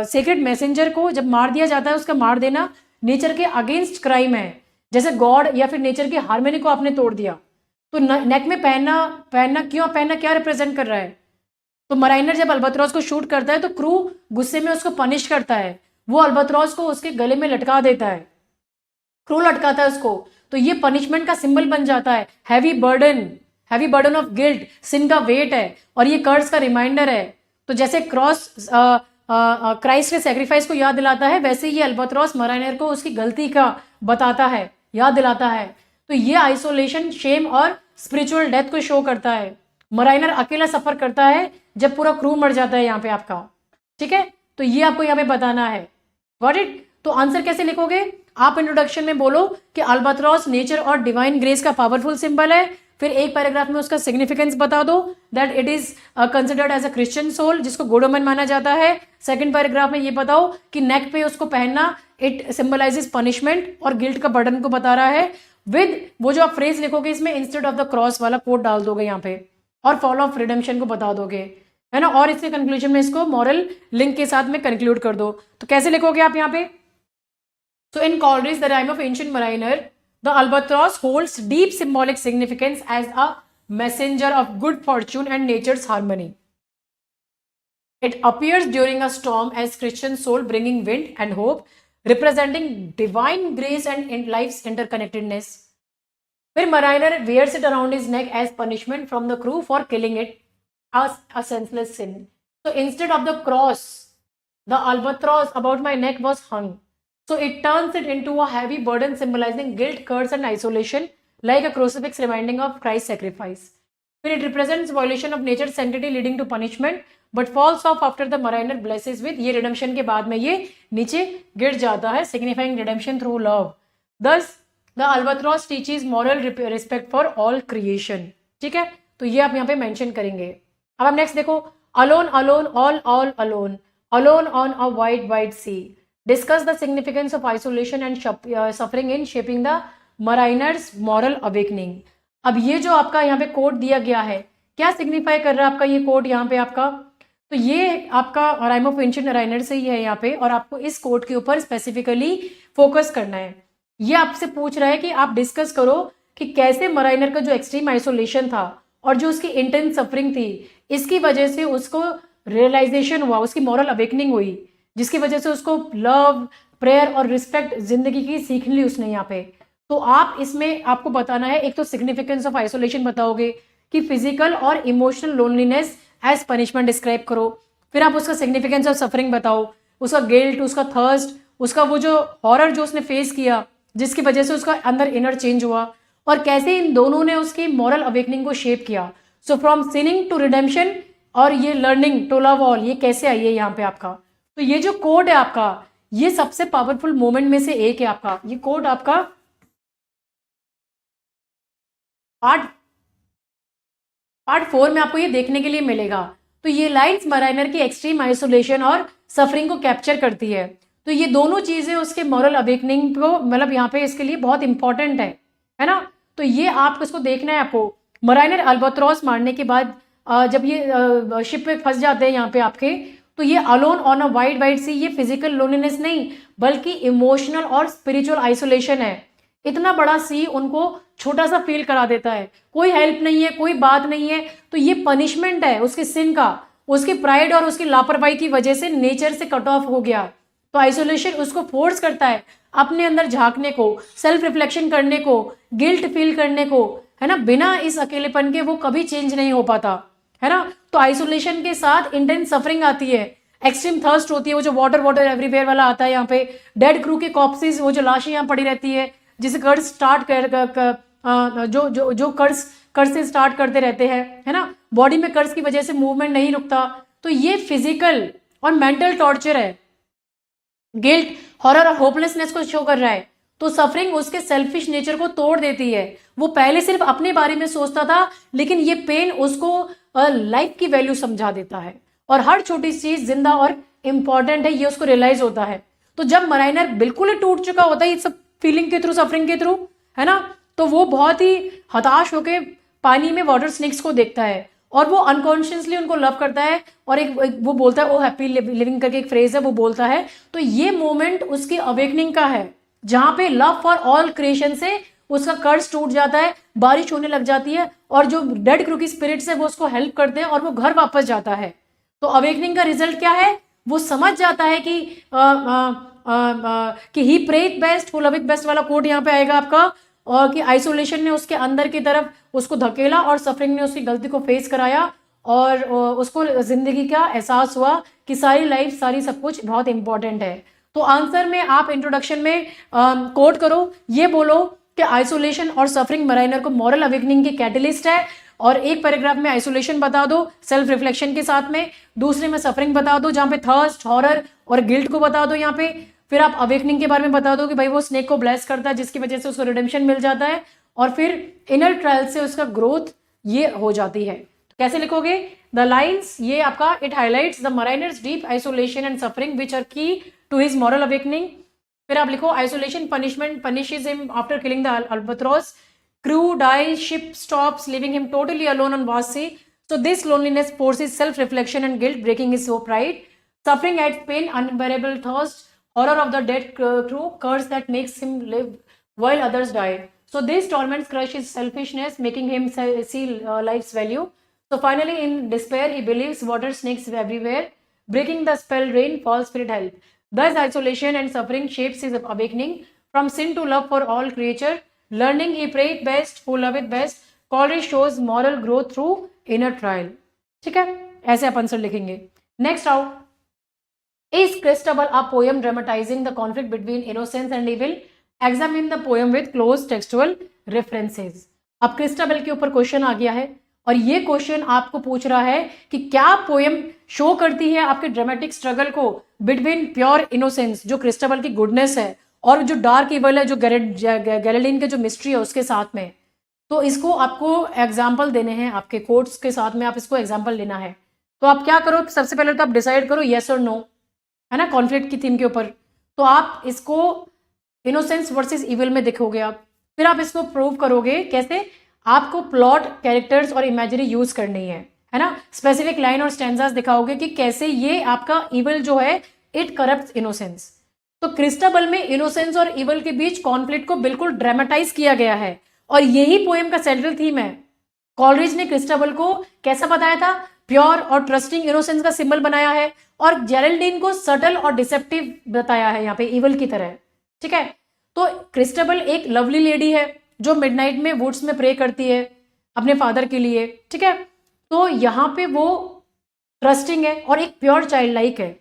A: सेक्रेड मैसेंजर को जब मार दिया जाता है, उसका मार देना नेचर के अगेंस्ट क्राइम है। जैसे गॉड या फिर नेचर की हार्मनी को आपने तोड़ दिया। तो नेक में पहनना क्यों पहनना, क्या रिप्रेजेंट कर रहा है? तो मराइनर जब अल्बाट्रॉस को शूट करता है तो क्रू गुस्से में उसको पनिश करता है, वो अल्बाट्रॉस को उसके गले में लटका देता है, क्रू लटकाता है उसको। तो ये पनिशमेंट का सिंबल बन जाता है, हैवी बर्डन ऑफ गिल्ट, सिन का वेट है, और ये कर्स का रिमाइंडर है। तो जैसे क्रॉस क्राइस्ट के सेक्रीफाइस को याद दिलाता है, वैसे ये अल्बाट्रॉस मराइनर को उसकी गलती का बताता है, याद दिलाता है। तो ये आइसोलेशन, शेम और स्पिरिचुअल डेथ को शो करता है। मराइनर अकेला सफर करता है जब पूरा क्रू मर जाता है यहाँ पे आपका। ठीक है, तो ये आपको यहाँ पे बताना है। Got it? तो आंसर कैसे लिखोगे? आप इंट्रोडक्शन में बोलो कि अल्बाट्रॉस नेचर और डिवाइन ग्रेस का पावरफुल सिंबल है, फिर एक पैराग्राफ में उसका सिग्निफिकेंस बता दो that it is considered as a Christian soul, जिसको गुड ओमेन माना जाता है। सेकंड पैराग्राफ में ये बताओ कि नेक पे उसको पहनना इट सिंबलाइजेस पनिशमेंट और गिल्ट का बर्डन को बता रहा है। विद वो जो आप फ्रेज लिखोगे इसमें इंस्टेड ऑफ द क्रॉस वाला कोट डाल दोगे यहाँ पे, और फॉल ऑफ रिडेम्पशन को बता दोगे, है ना। और इसके कंक्लूजन में इसको मॉरल लिंक के साथ में कंक्लूड कर दो। तो कैसे लिखोगे आप यहाँ पे? So in Coleridge, the rhyme of ancient mariner, the albatross holds deep symbolic significance as a messenger of good fortune and nature's harmony. It appears during a storm as Christian soul bringing wind and hope, representing divine grace and in life's interconnectedness. Where mariner wears it around his neck as punishment from the crew for killing it as a senseless sin. So instead of the cross, the albatross about my neck was hung. So it turns it into a heavy burden symbolizing guilt, curse and isolation, like a crucifix reminding of Christ's sacrifice. When it represents violation of nature's sanctity leading to punishment, but falls off after the mariner blesses with, ये redemption के बाद में ये नीचे गिर जाता है, signifying redemption through love. Thus, the albatross teaches moral respect for all creation. ठीक है, तो ये आप यहाँ पे mention करेंगे। अब आप next देखो, alone, alone, all alone, alone on a wide, wide sea. Discuss the significance of isolation and suffering in shaping the mariner's moral awakening. अब ये जो आपका यहाँ पे कोड दिया गया है, क्या सिग्निफाई कर रहा है आपका ये कोड यहाँ पे आपका? तो ये आपका राइम ऑफ एंशिएंट माराइनर से ही है यहाँ पे, और आपको इस कोड के ऊपर स्पेसिफिकली फोकस करना है। ये आपसे पूछ रहा है कि आप डिस्कस करो कि कैसे माराइनर का जो एक्सट्रीम आइसोलेशन था और जो उसकी इंटेंस सफरिंग थी, इसकी वजह से उसको रियलाइजेशन हुआ, उसकी मॉरल अवेकनिंग हुई, जिसकी वजह से उसको लव, प्रेयर और रिस्पेक्ट जिंदगी की सीख ली उसने यहाँ पे। तो आप इसमें आपको बताना है, एक तो सिग्निफिकेंस ऑफ आइसोलेशन बताओगे कि फिजिकल और emotional loneliness as punishment describe करो, फिर आप उसका सिग्निफिकेंस ऑफ सफरिंग बताओ, उसका गिल्ट, उसका थर्स्ट, उसका वो जो हॉरर जो उसने फेस किया जिसकी वजह से उसका अंदर इनर चेंज हुआ, और कैसे इन दोनों ने उसकी मॉरल अवेकनिंग को शेप किया। So from sinning to redemption और ये लर्निंग टू लव ऑल, ये कैसे आई है यहाँ पे आपका। तो ये जो कोड है आपका, ये सबसे पावरफुल मोमेंट में से एक है आपका। ये कोड आपका पार्ट 4 में आपको ये देखने के लिए मिलेगा। तो ये लाइन्स माराइनर की एक्सट्रीम आइसोलेशन और सफरिंग को कैप्चर करती है। तो ये दोनों चीजें उसके मॉरल अवेकनिंग को, मतलब यहाँ पे इसके लिए बहुत इंपॉर्टेंट है ना। तो ये आपको इसको देखना है आपको। माराइनर अल्बाट्रॉस मारने के बाद जब ये शिप में फंस जाते हैं यहाँ पे आपके, तो ये alone on a wide wide sea, ये फिजिकल लोनलीनेस नहीं बल्कि इमोशनल और स्पिरिचुअल आइसोलेशन है। इतना बड़ा सी उनको छोटा सा फील करा देता है, कोई हेल्प नहीं है, कोई बात नहीं है। तो ये पनिशमेंट है उसके सिन का, उसकी प्राइड और उसकी लापरवाही की वजह से नेचर से कट ऑफ हो गया। तो आइसोलेशन उसको फोर्स करता है अपने अंदर झांकने को, सेल्फ रिफ्लेक्शन करने को, गिल्ट फील करने को, है ना। बिना इस अकेलेपन के वो कभी चेंज नहीं हो पाता, है ना। तो आइसोलेशन के साथ इंटेंस सफरिंग आती है, एक्सट्रीम थर्स्ट होती है, वो जो वाटर वाटर एवरीवेयर वाला आता है यहाँ पे, डेड क्रू के कॉप्सिस, वो जो लाशें यहाँ पड़ी रहती है, जिसे कर्ज स्टार्ट जो कर्ज से स्टार्ट करते रहते हैं, है ना। बॉडी में कर्ज की वजह से मूवमेंट नहीं रुकता। तो ये फिजिकल और मेंटल टॉर्चर है, गिल्ट, हॉरर और होपलेसनेस को शो कर रहा है। तो सफरिंग उसके सेल्फिश नेचर को तोड़ देती है। वो पहले सिर्फ अपने बारे में सोचता था, लेकिन ये पेन उसको लाइफ की वैल्यू समझा देता है, और हर छोटी चीज जिंदा और इम्पॉर्टेंट है, ये उसको रियलाइज होता है। तो जब माराइनर बिल्कुल ही टूट चुका होता है ये सब फीलिंग के थ्रू, सफरिंग के थ्रू, है ना, तो वो बहुत ही हताश होकर पानी में वाटर स्नेक्स को देखता है, और वो अनकॉन्शियसली उनको लव करता है। और एक वो बोलता है, ओ हैप्पी लिविंग करके एक फ्रेज है, वो बोलता है। तो ये मोमेंट उसकी अवेकनिंग का है, जहां पे लव फॉर ऑल क्रिएशन से उसका कर्ज टूट जाता है, बारिश होने लग जाती है, और जो डेड क्रू की स्पिरिट्स है वो उसको हेल्प करते हैं, और वो घर वापस जाता है। तो अवेकनिंग का रिजल्ट क्या है? वो समझ जाता है कि ही प्रेथ बेस्ट फुल अविथ बेस्ट वाला कोड यहाँ पे आएगा आपका, और कि आइसोलेशन ने उसके अंदर की तरफ उसको धकेला और सफरिंग ने उसकी गलती को फेस कराया, और उसको जिंदगी का एहसास हुआ कि सारी लाइफ, सारी सब कुछ बहुत इंपॉर्टेंट है। तो आंसर में आप इंट्रोडक्शन में कोट करो, ये बोलो कि आइसोलेशन और सफरिंग माराइनर को मॉरल अवेकनिंग की कैटलिस्ट है, और एक पैराग्राफ में आइसोलेशन बता दो सेल्फ रिफ्लेक्शन के साथ में, दूसरे में सफरिंग बता दो जहाँ पे थर्स्ट, हॉरर और गिल्ट को बता दो यहाँ पे, फिर आप अवेकनिंग के बारे में बता दो कि भाई वो स्नेक को ब्लेस करता है जिसकी वजह से उसको रिडेम्पशन मिल जाता है, और फिर इनर ट्रायल से उसका ग्रोथ ये हो जाती है। तो कैसे लिखोगे द लाइन्स, ये आपका it highlights the mariner's deep isolation and suffering which are key to his moral awakening. फिर आप लिखो isolation punishment punishes him after killing the albatross, crew dies, ship stops, leaving him totally alone on vast sea. So this loneliness forces self-reflection and guilt, breaking his pride. Suffering adds pain, unbearable thirst, horror of the dead crew, curse that makes him live while others die. So these torments crush his selfishness, making him see life's value. So finally, in despair, he believes water snakes everywhere, breaking the spell, rain, false spirit help. Thus, isolation and suffering shapes his awakening from sin to love for all creature. Learning he prayed best, who loveth best. Coleridge shows moral growth through inner trial. ठीक है, ऐसे आप आंसर लिखेंगे। Next out, is Christabel a poem dramatizing the conflict between innocence and evil? Examine the poem with close textual references. अब क्रिस्टबल के ऊपर क्वेश्चन आ गया है, और ये क्वेश्चन आपको पूछ रहा है कि क्या पोएम शो करती है आपके ड्रामेटिक स्ट्रगल को बिटवीन प्योर इनोसेंस, जो क्रिस्टबल की गुडनेस है, और जो डार्क इवल है, जो गैलेलिन के जो मिस्ट्री है उसके साथ में। तो इसको आपको एग्जाम्पल देने हैं, आपके कोट्स के साथ में आप इसको एग्जाम्पल लेना है। तो आप क्या करो, सबसे पहले तो आप डिसाइड करो येस और नो, है ना, कॉन्फ्लिक्ट की थीम के ऊपर। तो आप इसको इनोसेंस वर्सेस इविल में देखोगे आप, फिर आप इसको प्रूव करोगे कैसे। आपको प्लॉट, कैरेक्टर्स और इमेजरी यूज करनी है ना, स्पेसिफिक लाइन और स्टैंजास दिखाओगे कि कैसे ये आपका इविल जो है इट करप्ट्स इनोसेंस। तो क्रिस्टबल में इनोसेंस और इवल के बीच कॉन्फ्लिक्ट को बिल्कुल ड्रामेटाइज किया गया है, और यही पोएम का सेंट्रल थीम है। कॉलरिज ने क्रिस्टबल को कैसा बताया था, प्योर और ट्रस्टिंग इनोसेंस का सिंबल बनाया है, और जेरल्डीन को सटल और डिसेप्टिव बताया है यहाँ पे इवल की तरह। ठीक है, तो क्रिस्टबल एक लवली लेडी है जो मिडनाइट में वुड्स में प्रे करती है अपने फादर के लिए। ठीक है, तो यहाँ पे वो ट्रस्टिंग है और एक प्योर चाइल्ड लाइक है।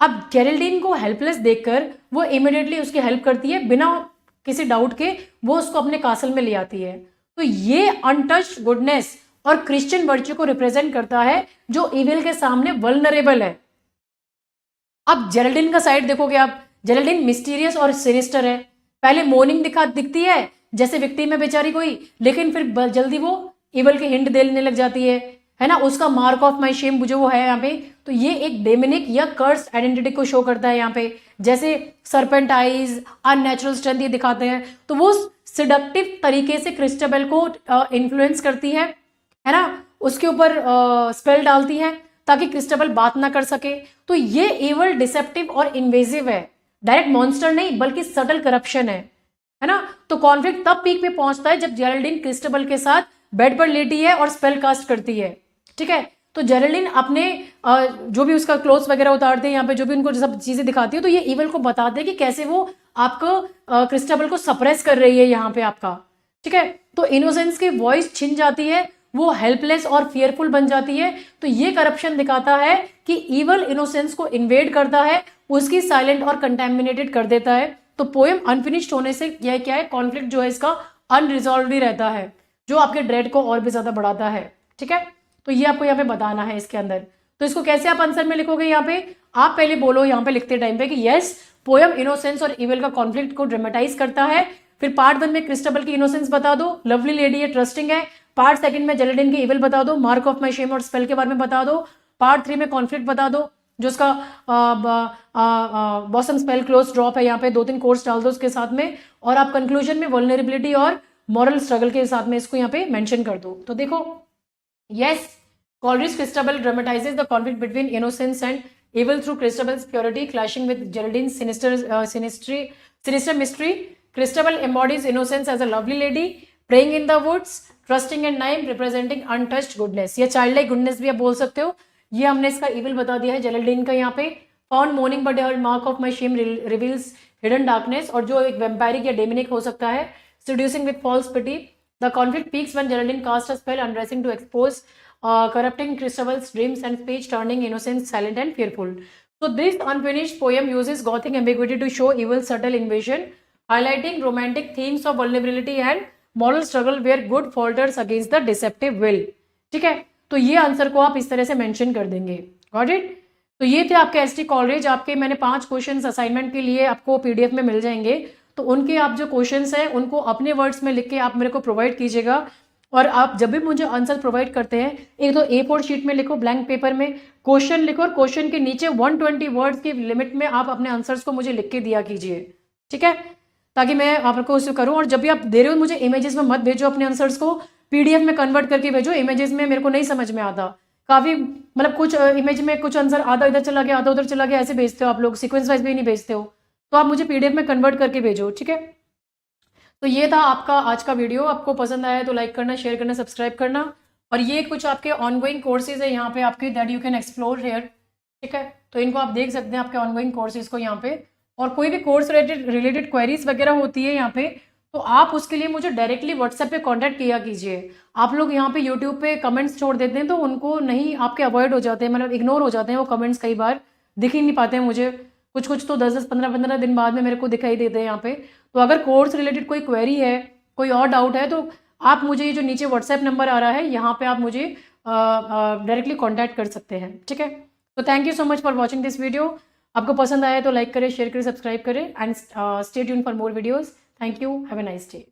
A: अब जेरल्डीन को हेल्पलेस देखकर वो इमिडिएटली उसकी हेल्प करती है, बिना किसी डाउट के वो उसको अपने कासल में ले आती है। तो ये अनटच्ड गुडनेस और क्रिश्चियन वर्च्यू को रिप्रेजेंट करता है जो इविल के सामने वल्नरेबल है। अब जेरल्डीन का साइड देखोगे आप, जेरल्डीन मिस्टीरियस और सिनिस्टर है। पहले मॉर्निंग दिखती है जैसे विक्टिम है बेचारी कोई, लेकिन फिर जल्दी वो इविल के हिंट देने लग जाती है ना। उसका मार्क ऑफ माई शेम जो वो है यहाँ पे, तो ये एक डेमोनिक या कर्स आइडेंटिटी को शो करता है यहाँ पे, जैसे सरपेंट आइज, अननेचुरल स्ट्रेंथ ये दिखाते हैं। तो वो सिडक्टिव तरीके से क्रिस्टबल को इन्फ्लुएंस करती है ना, उसके ऊपर स्पेल डालती है ताकि क्रिस्टबल बात ना कर सके। तो ये इवल डिसेप्टिव और इन्वेजिव है, डायरेक्ट मॉन्स्टर नहीं बल्कि सटल करप्शन है ना। तो कॉन्फ्लिक्ट तब पीक पे पहुंचता है जब जेरल्डीन क्रिस्टबल के साथ बेड पर लेटी है और स्पेल कास्ट करती है। ठीक है, तो जेरल्डीन अपने जो भी उसका क्लोथ्स वगैरह उतारते हैं यहाँ पे, जो भी उनको सब चीजें दिखाती है, तो ये इवल को बताते हैं कि कैसे वो आपको क्रिस्टबल को सप्रेस कर रही है यहाँ पे आपका। ठीक है, तो इनोसेंस की वॉइस छिन जाती है, वो हेल्पलेस और फियरफुल बन जाती है। तो ये करप्शन दिखाता है कि इवल इनोसेंस को इन्वेड करता है, उसकी साइलेंट और कंटेमिनेटेड कर देता है। तो पोएम अनफिनिश्ड होने से यह क्या है, कॉन्फ्लिक्ट जो है इसका अनरिजॉल्व ही रहता है, जो आपके ड्रेड को और भी ज्यादा बढ़ाता है। ठीक है, तो ये आपको यहाँ पे बताना है इसके अंदर। तो इसको कैसे आप आंसर में लिखोगे, यहाँ पे आप पहले बोलो यहाँ पे लिखते टाइम पे कि यस पोएम इनोसेंस और इविल का कॉन्फ्लिक्ट को ड्रामेटाइज करता है। फिर पार्ट 1 में क्रिस्टबल की इनोसेंस बता दो, लवली लेडी है, ट्रस्टिंग है। पार्ट 2 में जेरल्डीन की इविल बता दो, मार्क ऑफ माई शेम और स्पेल के बारे में बता दो। पार्ट 3 में कॉन्फ्लिक्ट बता दो, जो उसका बॉसम स्पेल क्लोज ड्रॉप है, यहाँ पे 2-3 कोर्स डाल दो उसके साथ में, और आप कंक्लूजन में वल्नरेबिलिटी और मॉरल स्ट्रगल के साथ में इसको यहाँ पे मेंशन कर दो। तो देखो, yes, Coleridge Christabel dramatizes the conflict between innocence and evil through Christabel's purity clashing with Geraldine's sinister mystery. Christabel embodies innocence as a lovely lady praying in the woods, trusting in time, representing untouched goodness. या childlike goodness भी आप बोल सकते हो। ये हमने इसका evil बता दिया है जेरल्डीन का यहाँ पे। Found mourning but her mark of my shame reveals hidden darkness, और जो एक vampiric या demonic हो सकता है, seducing with false pity. The conflict peaks when Geraldine casts a spell undressing to expose corrupting Christabel's dreams and speech, turning innocent, silent and fearful. So this unfinished poem uses Gothic ambiguity to show evil's subtle invasion, highlighting romantic themes of vulnerability and moral struggle where good falters against the deceptive will. ठीक है, तो ये आंसर को आप इस तरह से मेंशन कर देंगे। Got it? तो ये थे आपके एसटी कॉलरेज। आपके मैंने 5 क्वेश्चंस असाइनमेंट के लिए आपको पीडीएफ में मिल जाएंगे, तो उनके आप जो क्वेश्चंस हैं उनको अपने वर्ड्स में लिख के आप मेरे को प्रोवाइड कीजिएगा। और आप जब भी मुझे आंसर प्रोवाइड करते हैं, एक तो A4 शीट में लिखो, ब्लैंक पेपर में क्वेश्चन लिखो, और क्वेश्चन के नीचे 120 वर्ड्स की लिमिट में आप अपने आंसर्स को मुझे लिख के दिया कीजिए, ठीक है, ताकि मैं आपको उसे करूँ। और जब भी आप दे रहे हो मुझे इमेजेस में मत भेजो अपने आंसर्स को, पीडीएफ में कन्वर्ट करके भेजो। इमेजेस में मेरे को नहीं समझ में आता, काफ़ी मतलब कुछ इमेज में कुछ आंसर आधा इधर चला गया आधा उधर चला गया, ऐसे भेजते हो आप लोग, सीक्वेंस वाइज भी नहीं भेजते हो। तो आप मुझे पीडीएफ में कन्वर्ट करके भेजो, ठीक है। तो ये था आपका आज का वीडियो। आपको पसंद आया तो लाइक करना, शेयर करना, सब्सक्राइब करना। और ये कुछ आपके ऑनगोइंग कोर्सेज है यहाँ पे आपके, that you can explore here, ठीक है। तो इनको आप देख सकते हैं आपके ऑनगोइंग कोर्सेज को यहाँ पे। और कोई भी कोर्स रिलेटेड क्वेरीज वगैरह होती है यहाँ पे, तो आप उसके लिए मुझे डायरेक्टली व्हाट्सएप पे कांटेक्ट किया कीजिए। आप लोग यहाँ पे यूट्यूब पे कमेंट्स छोड़ देते हैं तो उनको नहीं, आपके अवॉइड हो जाते हैं, मतलब इग्नोर हो जाते हैं वो कमेंट्स, कई बार दिख ही नहीं पाते हैं मुझे। कुछ कुछ तो 10-10, 15-15 दिन बाद में मेरे को दिखाई देते हैं यहाँ पे। तो अगर कोर्स रिलेटेड कोई क्वेरी है, कोई और डाउट है, तो आप मुझे ये जो नीचे व्हाट्सएप नंबर आ रहा है यहाँ पे आप मुझे डायरेक्टली कॉन्टैक्ट कर सकते हैं, ठीक है। तो thank you so much for watching this video. आपको पसंद आया तो लाइक करें, शेयर करें, सब्सक्राइब करें, and stay tune for more videos. Thank you, have a nice day.